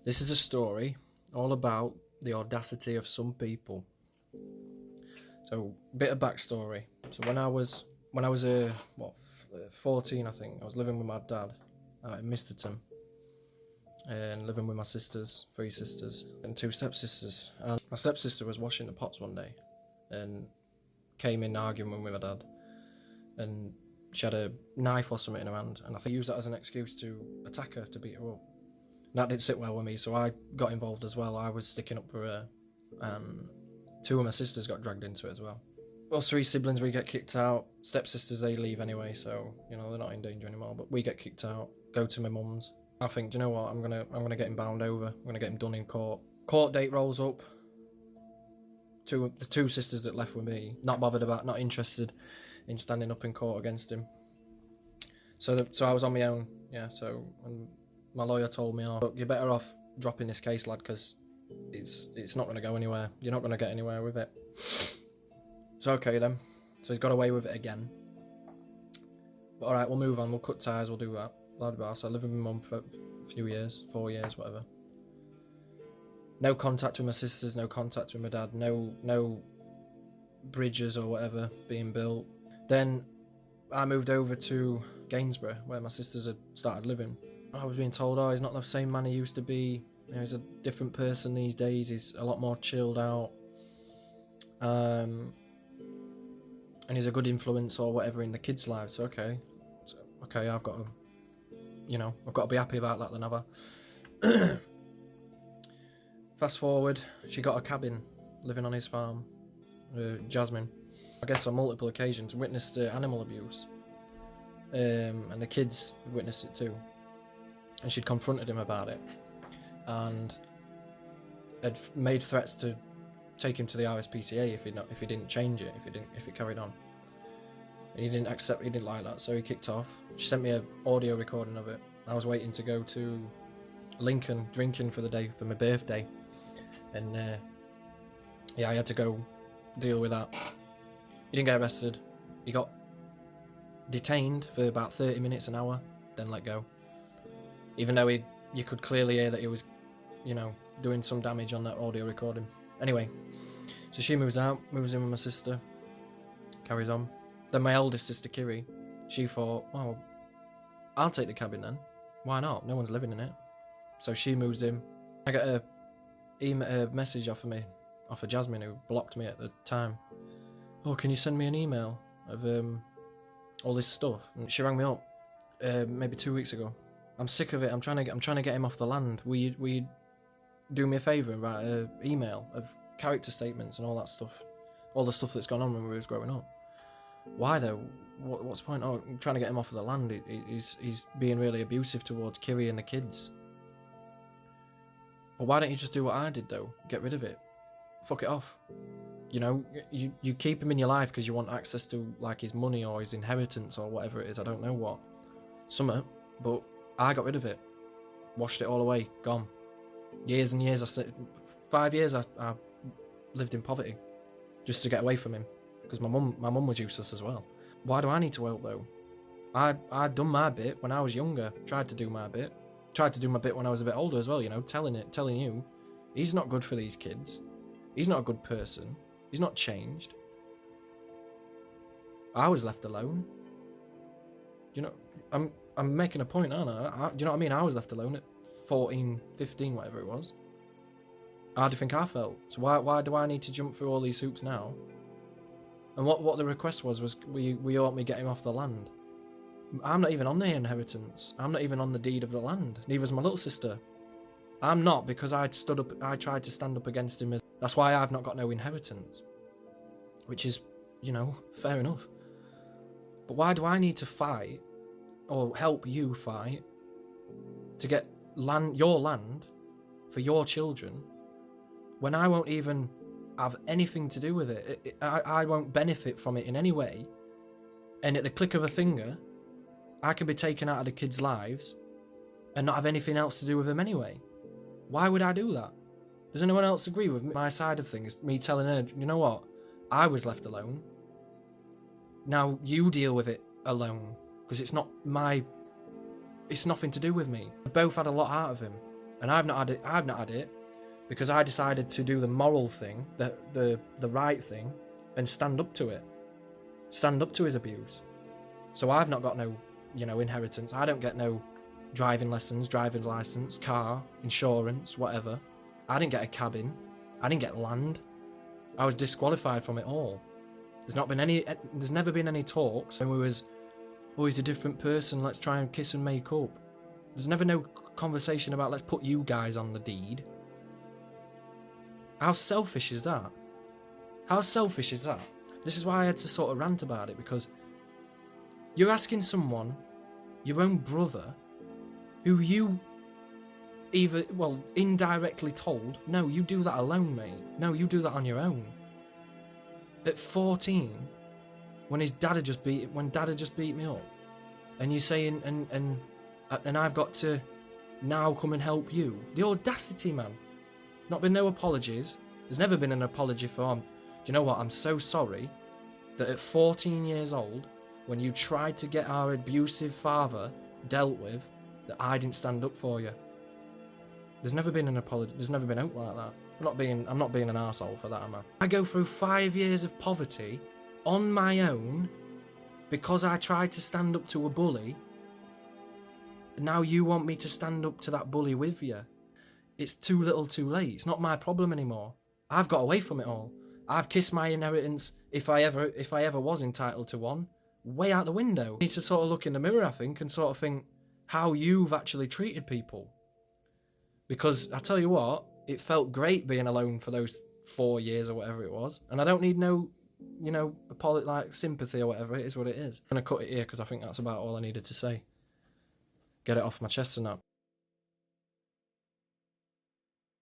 This is a story all about the audacity of some people. So, bit of backstory. So when I was 14, I think I was living with my dad out in Misterton, and living with my sisters, three sisters, and two stepsisters. And my stepsister was washing the pots one day, and came in arguing with my dad, and she had a knife or something in her hand, and I think he used that as an excuse to attack her, to beat her up. And that didn't sit well with me, so I got involved as well. I was sticking up for her, and two of my sisters got dragged into it as well. Us three siblings, we get kicked out. Stepsisters, they leave anyway, so they're not in danger anymore. But we get kicked out, go to my mum's. I think, do you know what? I'm gonna get him bound over. I'm gonna get him done in court. Court date rolls up. The two sisters that left with me, not bothered about, not interested in standing up in court against him. So I was on my own. Yeah. So and my lawyer told me, "Oh, look, you're better off dropping this case, lad, because it's not going to go anywhere. You're not going to get anywhere with it." So okay then. So he's got away with it again. But all right, we'll move on. We'll cut ties. We'll do that. Blah blah. So I lived with my mum for a few years, 4 years, whatever. No contact with my sisters. No contact with my dad. No bridges or whatever being built. Then I moved over to Gainsborough, where my sisters had started living. I was being told, oh, he's not the same man he used to be. He's a different person these days. He's a lot more chilled out. And he's a good influence or whatever in the kids' lives. So, okay, I've got to be happy about that then, have I? Fast forward, she got a cabin living on his farm, Jasmine. I guess on multiple occasions witnessed animal abuse, and the kids witnessed it too. And she'd confronted him about it, and had made threats to take him to the RSPCA if he didn't change it, if it carried on. And he didn't accept. He didn't like that, so he kicked off. She sent me an audio recording of it. I was waiting to go to Lincoln drinking for the day for my birthday, and I had to go deal with that. He didn't get arrested. He got detained for about 30 minutes, an hour, then let go. Even though you could clearly hear that he was, doing some damage on that audio recording. Anyway, so she moves out, moves in with my sister, carries on. Then my eldest sister, Kiri, she thought, well, I'll take the cabin then. Why not? No one's living in it. So she moves in. I got a message off of Jasmine, who blocked me at the time. Oh, can you send me an email of all this stuff? And she rang me up maybe 2 weeks ago. I'm sick of it. I'm trying to get him off the land. Will you do me a favour and write an email of character statements and all that stuff, all the stuff that's gone on when we was growing up? Why though? What's the point? Oh, I'm trying to get him off of the land. He's being really abusive towards Kiri and the kids. Well, why don't you just do what I did though? Get rid of it. Fuck it off. You keep him in your life because you want access to like his money or his inheritance or whatever it is. I don't know what. Summer, but I got rid of it. Washed it all away. Gone. Years and years. 5 years I lived in poverty just to get away from him because my mum was useless as well. Why do I need to help though? I'd done my bit when I was younger. Tried to do my bit. Tried to do my bit when I was a bit older as well. Telling you, he's not good for these kids. He's not a good person. He's not changed. I was left alone. I'm making a point, aren't I? Do you know what I mean? I was left alone at 14, 15, whatever it was. How do you think I felt? So why do I need to jump through all these hoops now? And what the request was will you help me get him off the land? I'm not even on the inheritance. I'm not even on the deed of the land. Neither's my little sister. I'm not, because I tried to stand up against him. That's why I've not got no inheritance. Which is, fair enough. But why do I need to fight, or help you fight, to get your land for your children, when I won't even have anything to do with it? I won't benefit from it in any way. And at the click of a finger, I can be taken out of the kids' lives and not have anything else to do with them anyway. Why would I do that? Does anyone else agree with my side of things? Me telling her, you know what? I was left alone. Now you deal with it alone. Because it's nothing to do with me. We both had a lot out of him. and I've not had it because I decided to do the moral thing, the right thing, and stand up to it, stand up to his abuse. So I've not got no, inheritance. I don't get no driving lessons, driving license, car, insurance, whatever. I didn't get a cabin. I didn't get land. I was disqualified from it all. There's never been any talks when we was, oh, he's a different person, let's try and kiss and make up. There's never no conversation about let's put you guys on the deed. How selfish is that? How selfish is that? This is why I had to sort of rant about it, because you're asking someone, your own brother, who you indirectly told, no, you do that alone, mate. No, you do that on your own. At 14, when dad had just beat me up, and you're saying, and I've got to now come and help you. The audacity, man. Not been no apologies. There's never been an apology for him. Do you know what? I'm so sorry that at 14 years old, when you tried to get our abusive father dealt with, that I didn't stand up for you. There's never been an apology. There's never been out like that. I'm not being an arsehole for that, am I? I go through 5 years of poverty on my own because I tried to stand up to a bully. Now you want me to stand up to that bully with you. It's too little too late. It's not my problem anymore. I've got away from it all. I've kissed my inheritance, if I ever was entitled to one, way out the window. You need to sort of look in the mirror, I think, and sort of think how you've actually treated people. Because I tell you what, it felt great being alone for those 4 years or whatever it was. And I don't need no, sympathy or whatever. It is what it is. I'm going to cut it here because I think that's about all I needed to say. Get it off my chest and that.